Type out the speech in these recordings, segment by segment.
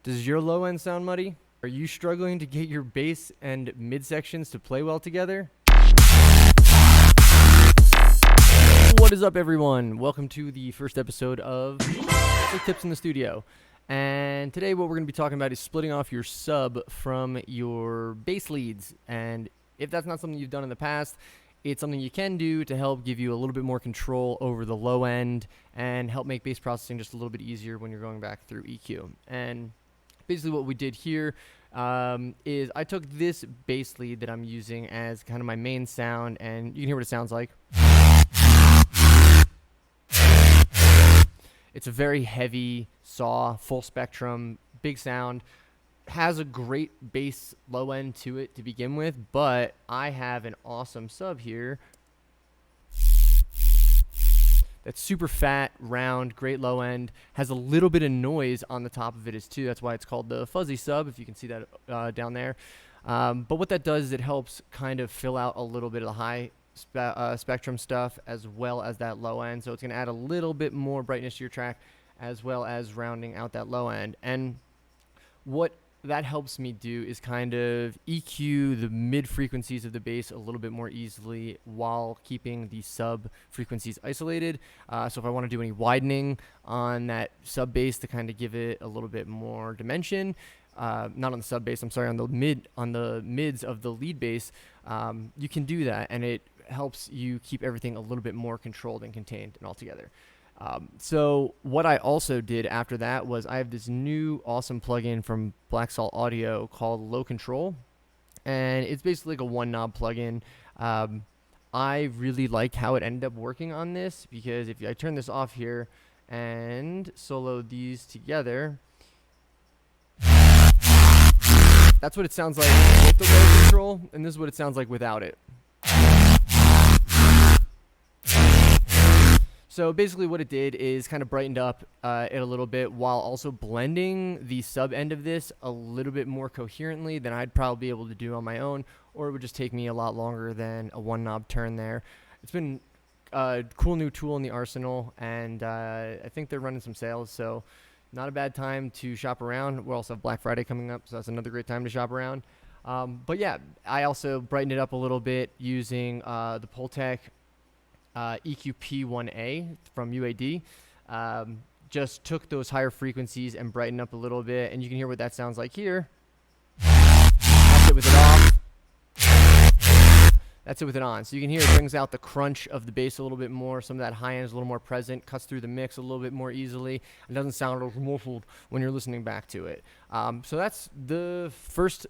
Does your low end sound muddy? Are you struggling to get your bass and mid sections to play well together? What is up, everyone? Welcome to the first episode of Quick Tips in the Studio. And today what we're going to be talking about is splitting off your sub from your bass leads. And if that's not something you've done in the past, it's something you can do to help give you a little bit more control over the low end and help make bass processing just a little bit easier when you're going back through EQ. And basically what we did here is I took this bass lead that I'm using as kind of my main sound, and you can hear what it sounds like. It's a very heavy saw, full spectrum, big sound. Has a great bass low end to it to begin with, but I have an awesome sub here that's super fat, round, great low end, has a little bit of noise on the top of it as too. That's why it's called the fuzzy sub, if you can see that down there. But what that does is it helps kind of fill out a little bit of the high spectrum stuff as well as that low end. So it's going to add a little bit more brightness to your track as well as rounding out that low end. And what that helps me do is kind of EQ the mid frequencies of the bass a little bit more easily while keeping the sub frequencies isolated. So if I want to do any widening on that sub bass to kind of give it a little bit more dimension, not on the sub bass, I'm sorry, on the mids of the lead bass, you can do that, and it helps you keep everything a little bit more controlled and contained and all together. So what I also did after that was I have this new awesome plugin from Black Salt Audio called Low Control, and it's basically like a one knob plugin. I really like how it ended up working on this, because if I turn this off here and solo these together, that's what it sounds like with the low control, and this is what it sounds like without it. So basically what it did is kind of brightened up it a little bit while also blending the sub end of this a little bit more coherently than I'd probably be able to do on my own, or it would just take me a lot longer than a one knob turn there. It's been a cool new tool in the arsenal, and I think they're running some sales, so not a bad time to shop around. We also have Black Friday coming up, so that's another great time to shop around. But yeah, I also brightened it up a little bit using the Pultec EQP1A from UAD. Just took those higher frequencies and brightened up a little bit, and you can hear what that sounds like here. That's it with it off. That's it with it on. So you can hear it brings out the crunch of the bass a little bit more. Some of that high end is a little more present, cuts through the mix a little bit more easily. It doesn't sound a little muffled when you're listening back to it. So that's the first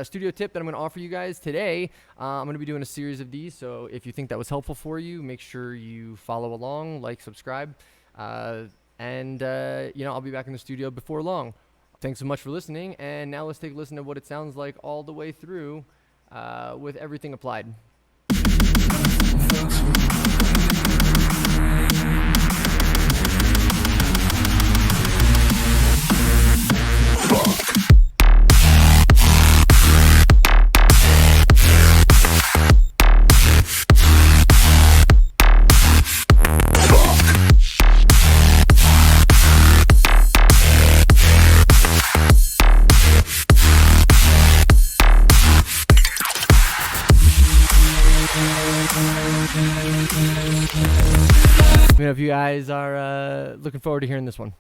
studio tip that I'm going to offer you guys today. I'm going to be doing a series of these, so if you think that was helpful for you, make sure you follow along, like, subscribe, and I'll be back in the studio before long. Thanks so much for listening, and now let's take a listen to what it sounds like all the way through with everything applied. Let me know if you guys are looking forward to hearing this one.